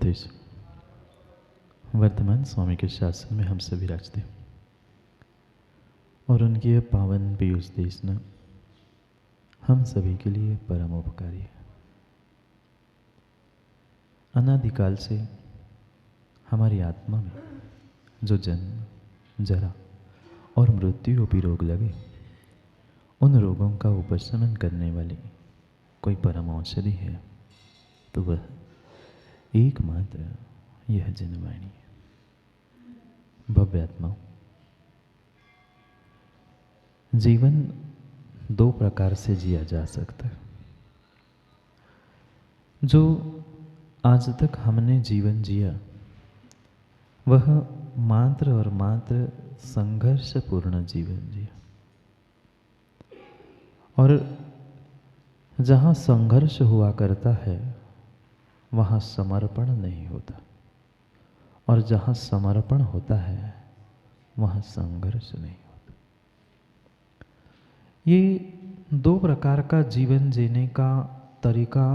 उपदेश वर्तमान स्वामी के शासन में हम सभी राजते और उनकी यह पावन पीयूष देशना हम सभी के लिए परम उपकारी है। अनादिकाल से हमारी आत्मा में जो जन्म, जरा और मृत्यु रूपी रोग लगे, उन रोगों का उपशमन करने वाली कोई परम औषधि है तो वह एकमात्र यह जनवाणी है। भव्य आत्माओं, जीवन दो प्रकार से जिया जा सकता है। जो आज तक हमने जीवन जिया वह मात्र और मात्र संघर्षपूर्ण जीवन जिया, और जहाँ संघर्ष हुआ करता है वहाँ समर्पण नहीं होता, और जहाँ समर्पण होता है वहाँ संघर्ष नहीं होता। ये दो प्रकार का जीवन जीने का तरीका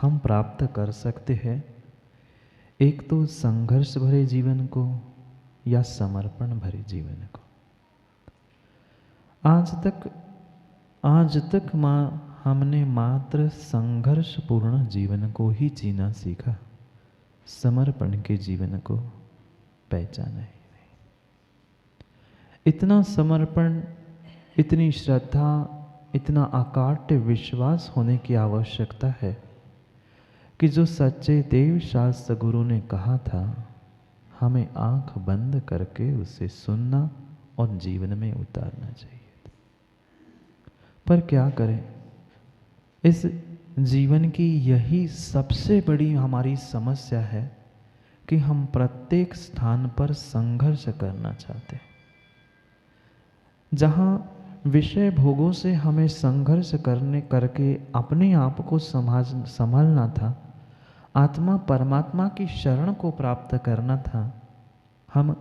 हम प्राप्त कर सकते हैं, एक तो संघर्ष भरे जीवन को या समर्पण भरे जीवन को। आज तक हमने मात्र संघर्षपूर्ण जीवन को ही जीना सीखा, समर्पण के जीवन को पहचाना ही नहीं। इतना समर्पण, इतनी श्रद्धा, इतना अकाट्य विश्वास होने की आवश्यकता है कि जो सच्चे देव शास्त्र गुरु ने कहा था, हमें आंख बंद करके उसे सुनना और जीवन में उतारना चाहिए। पर क्या करें, इस जीवन की यही सबसे बड़ी हमारी समस्या है कि हम प्रत्येक स्थान पर संघर्ष करना चाहते हैं। जहाँ विषय भोगों से हमें संघर्ष करके अपने आप को संभालना था, आत्मा परमात्मा की शरण को प्राप्त करना था, हम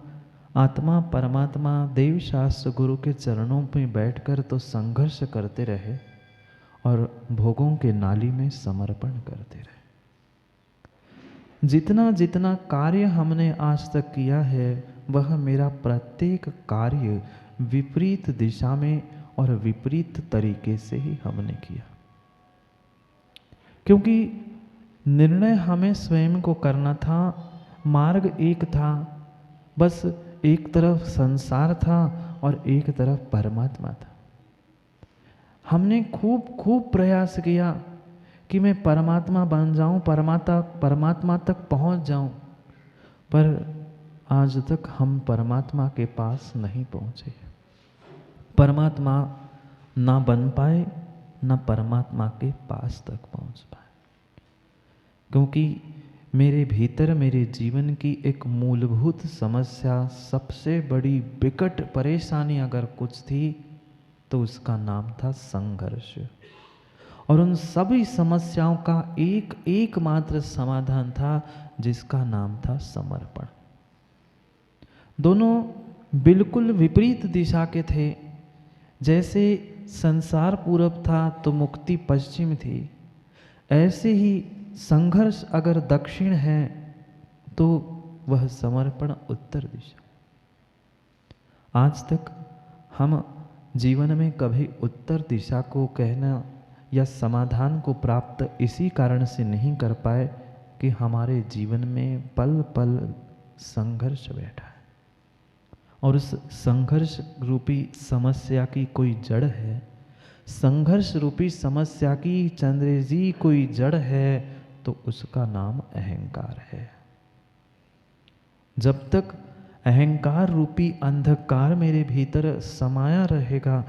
आत्मा परमात्मा देव शास्त्र गुरु के चरणों में बैठकर तो संघर्ष करते रहे और भोगों के नाली में समर्पण करते रहे। जितना जितना कार्य हमने आज तक किया है वह मेरा प्रत्येक कार्य विपरीत दिशा में और विपरीत तरीके से ही हमने किया, क्योंकि निर्णय हमें स्वयं को करना था। मार्ग एक था, बस एक तरफ संसार था और एक तरफ परमात्मा था। हमने खूब प्रयास किया कि मैं परमात्मा बन जाऊं, परमात्मा तक पहुंच जाऊं, पर आज तक हम परमात्मा के पास नहीं पहुंचे। परमात्मा ना बन पाए, ना परमात्मा के पास तक पहुंच पाए, क्योंकि मेरे भीतर मेरे जीवन की एक मूलभूत समस्या, सबसे बड़ी विकट परेशानी अगर कुछ थी तो उसका नाम था संघर्ष। और उन सभी समस्याओं का एक मात्र समाधान था जिसका नाम था समर्पण। दोनों बिल्कुल विपरीत दिशा के थे। जैसे संसार पूरब था तो मुक्ति पश्चिम थी, ऐसे ही संघर्ष अगर दक्षिण है तो वह समर्पण उत्तर दिशा। आज तक हम जीवन में कभी उत्तर दिशा को कहना या समाधान को प्राप्त इसी कारण से नहीं कर पाए कि हमारे जीवन में पल पल संघर्ष बैठा है, और उस संघर्ष रूपी समस्या की कोई जड़ है। संघर्ष रूपी समस्या की चंद्र जी कोई जड़ है तो उसका नाम अहंकार है। जब तक अहंकार रूपी अंधकार मेरे भीतर समाया रहेगा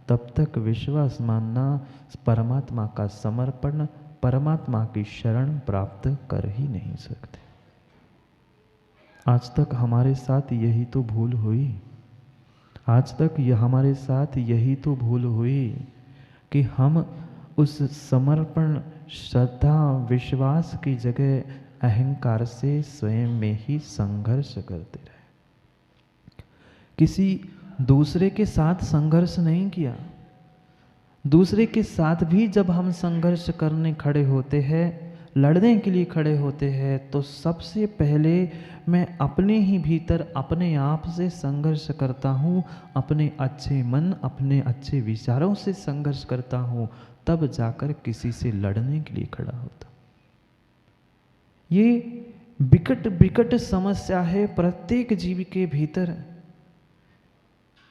तब तक विश्वास मानना, परमात्मा का समर्पण, परमात्मा की शरण प्राप्त कर ही नहीं सकते। आज तक हमारे साथ यही तो भूल हुई, हमारे साथ यही तो भूल हुई कि हम उस समर्पण, श्रद्धा, विश्वास की जगह अहंकार से स्वयं में ही संघर्ष करते रहे। किसी दूसरे के साथ संघर्ष नहीं किया। दूसरे के साथ भी जब हम संघर्ष करने खड़े होते हैं, लड़ने के लिए खड़े होते हैं तो सबसे पहले मैं अपने ही भीतर अपने आप से संघर्ष करता हूँ, अपने अच्छे मन अपने अच्छे विचारों से संघर्ष करता हूँ, तब जाकर किसी से लड़ने के लिए खड़ा होता। ये विकट विकट समस्या है प्रत्येक जीव के भीतर।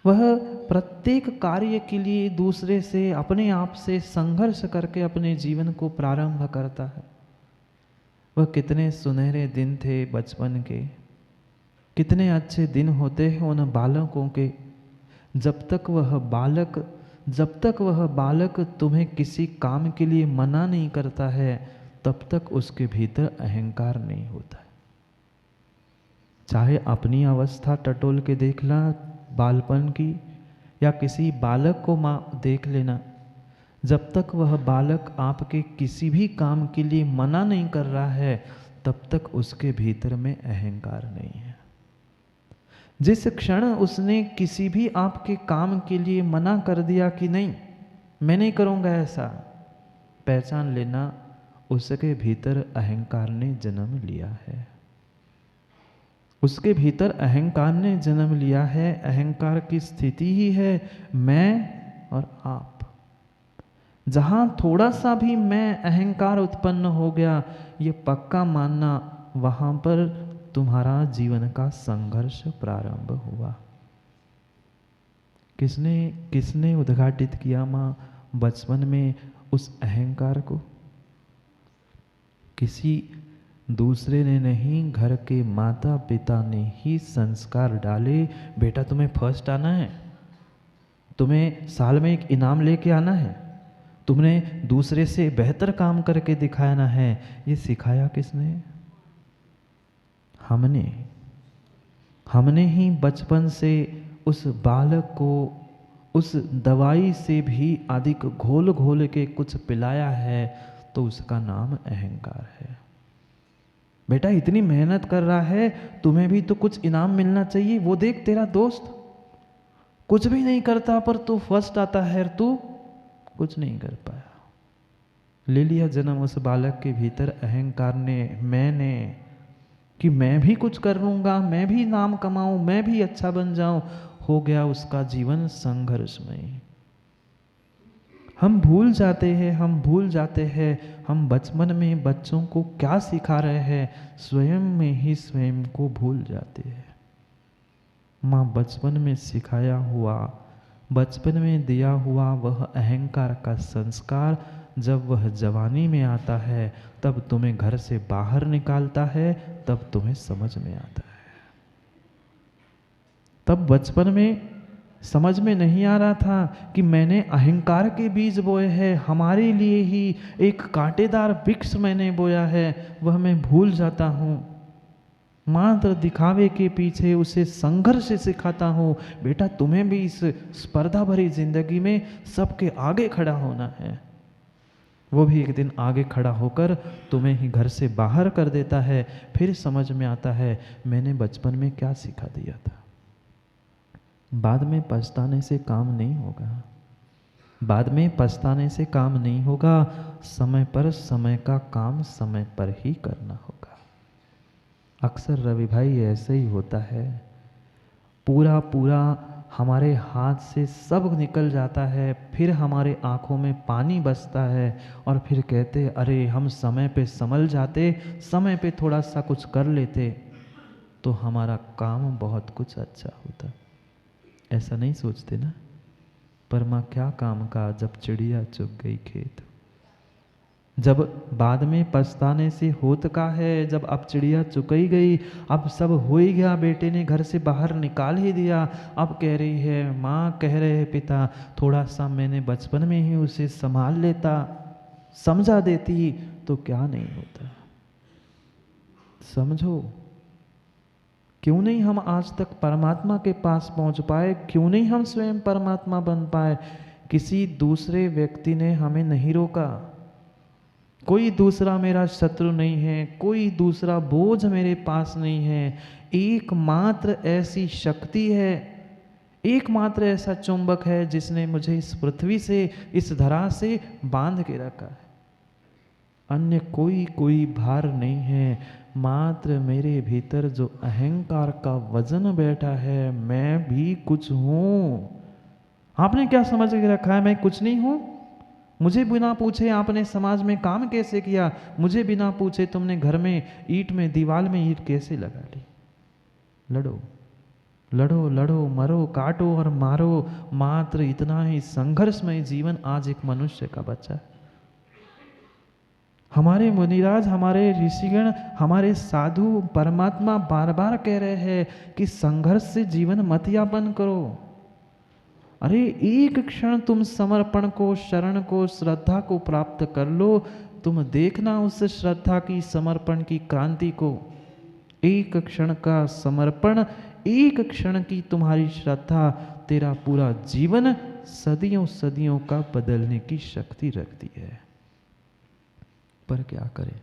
वह प्रत्येक कार्य के लिए दूसरे से अपने आप से संघर्ष करके अपने जीवन को प्रारंभ करता है। वह कितने सुनहरे दिन थे बचपन के, कितने अच्छे दिन होते हैं उन बालकों के। जब तक वह बालक तुम्हें किसी काम के लिए मना नहीं करता है, तब तक उसके भीतर अहंकार नहीं होता है। चाहे अपनी अवस्था टटोल के देखना बालपन की, या किसी बालक को माँ देख लेना, जब तक वह बालक आपके किसी भी काम के लिए मना नहीं कर रहा है, तब तक उसके भीतर में अहंकार नहीं है। जिस क्षण उसने किसी भी आपके काम के लिए मना कर दिया कि नहीं मैं नहीं करूँगा ऐसा, पहचान लेना उसके भीतर अहंकार ने जन्म लिया है। उसके भीतर अहंकार ने जन्म लिया है। अहंकार की स्थिति ही है मैं और आप। जहां थोड़ा सा भी मैं अहंकार उत्पन्न हो गया, ये पक्का मानना वहां पर तुम्हारा जीवन का संघर्ष प्रारंभ हुआ। किसने उद्घाटित किया मां बचपन में उस अहंकार को? किसी दूसरे ने नहीं, घर के माता पिता ने ही संस्कार डाले। बेटा तुम्हें फर्स्ट आना है, तुम्हें साल में एक इनाम लेके आना है, तुमने दूसरे से बेहतर काम करके दिखाना है। ये सिखाया किसने? हमने ही बचपन से उस बालक को उस दवाई से भी अधिक घोल घोल के कुछ पिलाया है, तो उसका नाम अहंकार है। बेटा इतनी मेहनत कर रहा है, तुम्हें भी तो कुछ इनाम मिलना चाहिए। वो देख तेरा दोस्त कुछ भी नहीं करता पर तू फर्स्ट आता है, तू कुछ नहीं कर पाया। ले लिया जन्म उस बालक के भीतर अहंकार ने, मैंने, कि मैं भी कुछ कर लूंगा, मैं भी नाम कमाऊं, मैं भी अच्छा बन जाऊं। हो गया उसका जीवन संघर्षमय। हम भूल जाते हैं हम बचपन में बच्चों को क्या सिखा रहे हैं, स्वयं में ही स्वयं को भूल जाते हैं। माँ बचपन में सिखाया हुआ, बचपन में दिया हुआ वह अहंकार का संस्कार जब वह जवानी में आता है, तब तुम्हें घर से बाहर निकालता है, तब तुम्हें समझ में आता है। तब बचपन में समझ में नहीं आ रहा था कि मैंने अहंकार के बीज बोए हैं, हमारे लिए ही एक कांटेदार वृक्ष मैंने बोया है, वह मैं भूल जाता हूँ। मात्र दिखावे के पीछे उसे संघर्ष सिखाता हूँ। बेटा तुम्हें भी इस स्पर्धा भरी जिंदगी में सबके आगे खड़ा होना है। वो भी एक दिन आगे खड़ा होकर तुम्हें ही घर से बाहर कर देता है। फिर समझ में आता है मैंने बचपन में क्या सिखा दिया था। बाद में पछताने से काम नहीं होगा, बाद में पछताने से काम नहीं होगा। समय पर समय का काम समय पर ही करना होगा। अक्सर रवि भाई ऐसे ही होता है, पूरा पूरा हमारे हाथ से सब निकल जाता है, फिर हमारे आंखों में पानी बसता है और फिर कहते अरे हम समय पे संभल जाते, समय पे थोड़ा सा कुछ कर लेते तो हमारा काम बहुत कुछ अच्छा होता। ऐसा नहीं सोचते ना? पर माँ क्या काम का जब चिड़िया चुग गई खेत। जब बाद में पछताने से होत का है, जब अब चिड़िया चुकई गई, अब सब हो ही गया, बेटे ने घर से बाहर निकाल ही दिया। अब कह रही है माँ, कह रहे हैं पिता, थोड़ा सा मैंने बचपन में ही उसे संभाल लेता, समझा देती तो क्या नहीं होता। समझो, क्यों नहीं हम आज तक परमात्मा के पास पहुंच पाए? क्यों नहीं हम स्वयं परमात्मा बन पाए? किसी दूसरे व्यक्ति ने हमें नहीं रोका। कोई दूसरा मेरा शत्रु नहीं है, कोई दूसरा बोझ मेरे पास नहीं है। एकमात्र ऐसी शक्ति है, एकमात्र ऐसा चुंबक है जिसने मुझे इस पृथ्वी से, इस धरा से बांध के रखा है। अन्य कोई भार नहीं है, मात्र मेरे भीतर जो अहंकार का वजन बैठा है, मैं भी कुछ हूं। आपने क्या समझ के रखा है मैं कुछ नहीं हूं? मुझे बिना पूछे आपने समाज में काम कैसे किया? मुझे बिना पूछे तुमने घर में ईंट में दीवार में ईंट कैसे लगा ली? लड़ो लड़ो लड़ो, मरो काटो और मारो, मात्र इतना ही संघर्षमय जीवन आज एक मनुष्य का बचा है। हमारे मुनिराज, हमारे ऋषिगण, हमारे साधु परमात्मा बार बार कह रहे हैं कि संघर्ष से जीवन मत यापन करो। अरे एक क्षण तुम समर्पण को, शरण को, श्रद्धा को प्राप्त कर लो, तुम देखना उस श्रद्धा की, समर्पण की क्रांति को। एक क्षण का समर्पण, एक क्षण की तुम्हारी श्रद्धा तेरा पूरा जीवन सदियों सदियों का बदलने की शक्ति रखती है। पर क्या करें,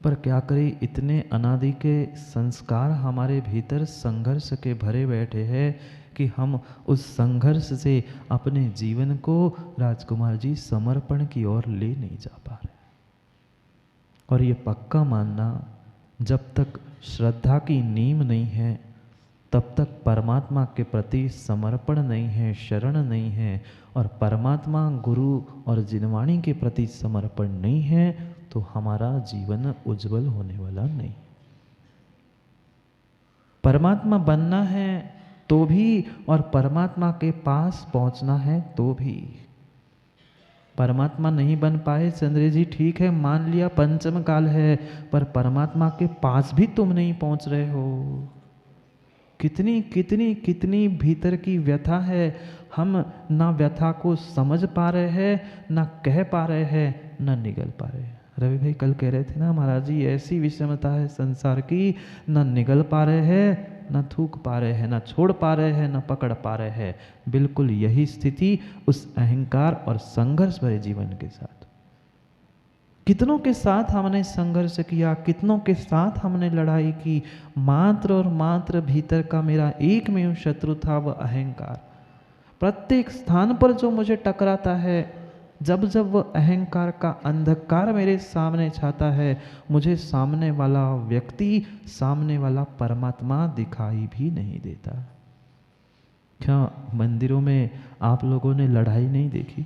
पर क्या करें, इतने अनादि के संस्कार हमारे भीतर संघर्ष के भरे बैठे हैं कि हम उस संघर्ष से अपने जीवन को राजकुमार जी समर्पण की ओर ले नहीं जा पा रहे। और ये पक्का मानना, जब तक श्रद्धा की नींव नहीं है, तब तक परमात्मा के प्रति समर्पण नहीं है, शरण नहीं है, और परमात्मा, गुरु और जिनवाणी के प्रति समर्पण नहीं है, तो हमारा जीवन उज्जवल होने वाला नहीं। परमात्मा बनना है तो भी, और परमात्मा के पास पहुंचना है तो भी। परमात्मा नहीं बन पाए चंद्र जी, ठीक है, मान लिया पंचम काल है, पर परमात्मा के पास भी तुम नहीं पहुंच रहे हो। कितनी कितनी कितनी भीतर की व्यथा है, हम ना व्यथा को समझ पा रहे हैं, ना कह पा रहे हैं, ना निगल पा रहे हैं। रवि भाई कल कह रहे थे ना महाराज जी, ऐसी विषमता है संसार की, ना निगल पा रहे हैं, ना थूक पा रहे हैं, ना छोड़ पा रहे हैं, ना पकड़ पा रहे हैं। बिल्कुल यही स्थिति उस अहंकार और संघर्ष भरे जीवन के साथ। कितनों के साथ हमने संघर्ष किया, कितनों के साथ हमने लड़ाई की, मात्र और मात्र भीतर का मेरा एकमेव शत्रु था, वह अहंकार। प्रत्येक स्थान पर जो मुझे टकराता है, जब जब वह अहंकार का अंधकार मेरे सामने छाता है, मुझे सामने वाला व्यक्ति, सामने वाला परमात्मा दिखाई भी नहीं देता। क्या मंदिरों में आप लोगों ने लड़ाई नहीं देखी?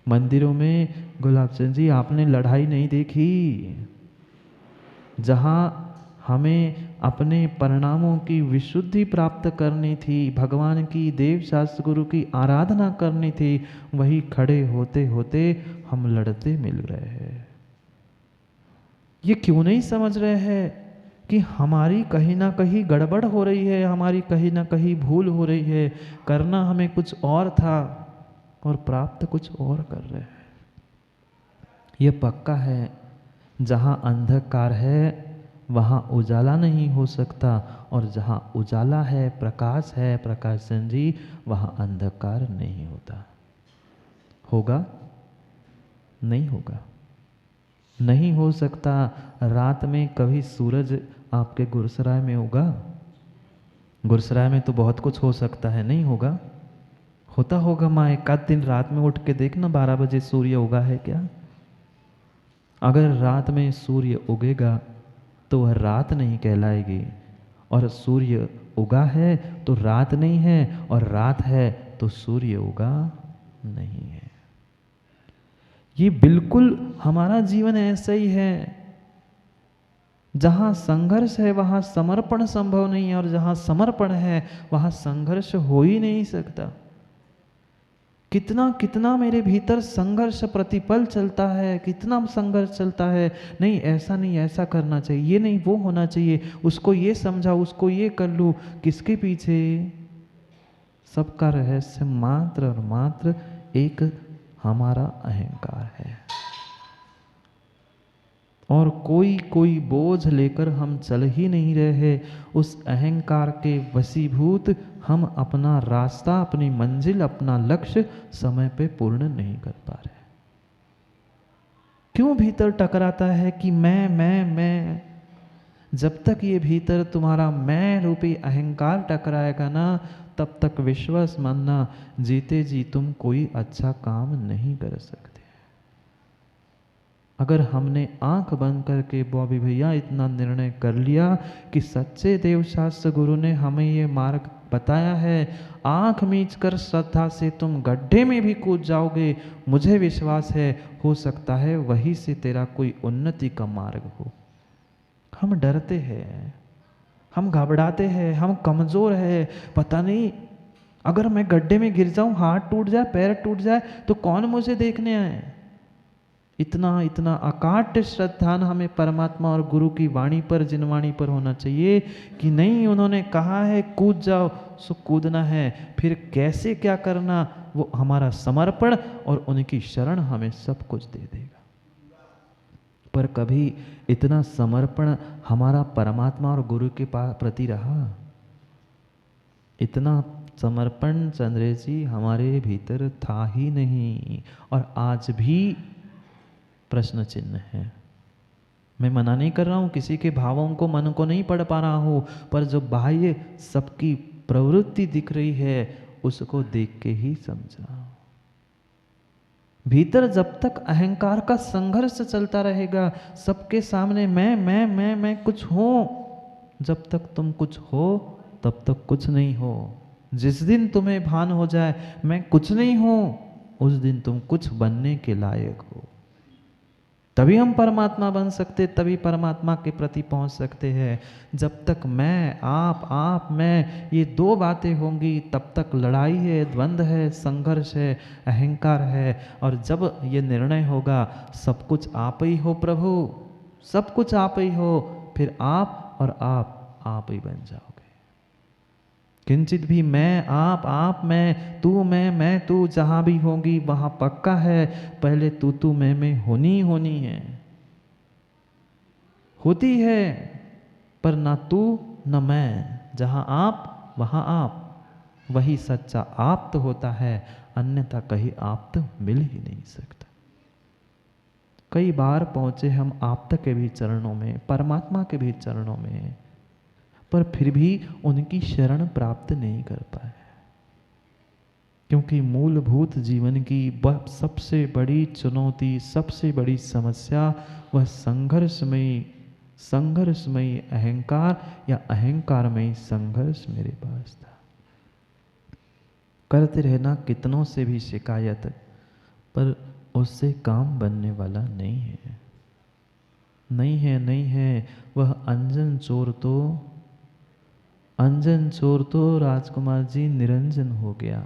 मंदिरों में गुलाबचंद जी आपने लड़ाई नहीं देखी? जहाँ हमें अपने परिणामों की विशुद्धि प्राप्त करनी थी, भगवान की, देव शास्त्र गुरु की आराधना करनी थी, वही खड़े होते होते हम लड़ते मिल रहे हैं। ये क्यों नहीं समझ रहे हैं कि हमारी कहीं ना कहीं गड़बड़ हो रही है, हमारी कहीं ना कहीं भूल हो रही है, करना हमें कुछ और था और प्राप्त कुछ और कर रहे हैं। ये पक्का है, जहाँ अंधकार है वहाँ उजाला नहीं हो सकता, और जहाँ उजाला है, प्रकाश है, प्रकाश चंद जी, वहाँ अंधकार नहीं होता। होगा? नहीं होगा, नहीं हो सकता। रात में कभी सूरज आपके गुरसराय में होगा? गुरसराय में तो बहुत कुछ हो सकता है, नहीं होगा? होता होगा माँ, एक आध दिन रात में उठ के देखना 12 बजे सूर्य उगा है क्या? अगर रात में सूर्य उगेगा तो वह रात नहीं कहलाएगी, और सूर्य उगा है तो रात नहीं है, और रात है तो सूर्य उगा नहीं है। ये बिल्कुल हमारा जीवन ऐसा ही है। जहाँ संघर्ष है वहाँ समर्पण संभव नहीं है, और जहाँ समर्पण है वहाँ संघर्ष हो ही नहीं सकता। कितना कितना मेरे भीतर संघर्ष प्रतिपल चलता है, कितना संघर्ष चलता है। नहीं ऐसा नहीं, ऐसा करना चाहिए, ये नहीं वो होना चाहिए, उसको ये समझा, उसको ये कर लूँ। किसके पीछे? सबका रहस्य मात्र और मात्र एक हमारा अहंकार है। और कोई कोई बोझ लेकर हम चल ही नहीं रहे। उस अहंकार के वशीभूत हम अपना रास्ता, अपनी मंजिल, अपना लक्ष्य समय पे पूर्ण नहीं कर पा रहे। क्यों भीतर टकराता है कि मैं? जब तक ये भीतर तुम्हारा मैं रूपी अहंकार टकराएगा ना, तब तक विश्वास मानना, जीते जी तुम कोई अच्छा काम नहीं कर सकते। अगर हमने आंख बंद करके बॉबी भैया इतना निर्णय कर लिया कि सच्चे देवशास्त्र गुरु ने हमें ये मार्ग बताया है, आंख मीच कर श्रद्धा से तुम गड्ढे में भी कूद जाओगे, मुझे विश्वास है हो सकता है वहीं से तेरा कोई उन्नति का मार्ग हो। हम डरते हैं, हम घबराते हैं, हम कमजोर हैं, पता नहीं अगर मैं गड्ढे में गिर जाऊं, हाथ टूट जाए, पैर टूट जाए तो कौन मुझे देखने आए। इतना इतना अकाट्य श्रद्धान हमें परमात्मा और गुरु की वाणी पर, जिनवाणी पर होना चाहिए कि नहीं, उन्होंने कहा है कूद जाओ सो कूदना है, फिर कैसे क्या करना वो हमारा समर्पण और उनकी शरण हमें सब कुछ दे देगा। पर कभी इतना समर्पण हमारा परमात्मा और गुरु के प्रति रहा? इतना समर्पण चंद्रेश जी हमारे भीतर था ही नहीं, और आज भी प्रश्न चिन्ह है। मैं मना नहीं कर रहा हूं, किसी के भावों को, मन को नहीं पढ़ पा रहा हूं, पर जो बाह्य सबकी प्रवृत्ति दिख रही है उसको देख के ही समझा। भीतर जब तक अहंकार का संघर्ष चलता रहेगा, सबके सामने मैं कुछ हूं, जब तक तुम कुछ हो तब तक कुछ नहीं हो। जिस दिन तुम्हें भान हो जाए मैं कुछ नहीं हूं, उस दिन तुम कुछ बनने के लायक हो। तभी हम परमात्मा बन सकते, तभी परमात्मा के प्रति पहुंच सकते हैं। जब तक मैं, आप मैं, ये दो बातें होंगी तब तक लड़ाई है, द्वंद्व है, संघर्ष है, अहंकार है। और जब ये निर्णय होगा सब कुछ आप ही हो प्रभु, सब कुछ आप ही हो, फिर आप और आप ही बन जाओगे। किंचित भी मैं, आप मैं, तू मैं तू, जहां भी होगी वहां पक्का है पहले तू मैं होनी है, होती है, पर ना तू न मैं, जहां आप वहां आप, वही सच्चा आप तो होता है, अन्यथा कहीं आप तो मिल ही नहीं सकता। कई बार पहुंचे हम आप तक के भी चरणों में, परमात्मा के भी चरणों में, पर फिर भी उनकी शरण प्राप्त नहीं कर पाए, क्योंकि मूलभूत जीवन की वह सबसे बड़ी चुनौती, सबसे बड़ी समस्या वह संघर्षमयी अहंकार या अहंकारमयी संघर्ष मेरे पास था। करते रहना कितनों से भी शिकायत, पर उससे काम बनने वाला नहीं है। वह अंजन चोर तो राजकुमार जी निरंजन हो गया।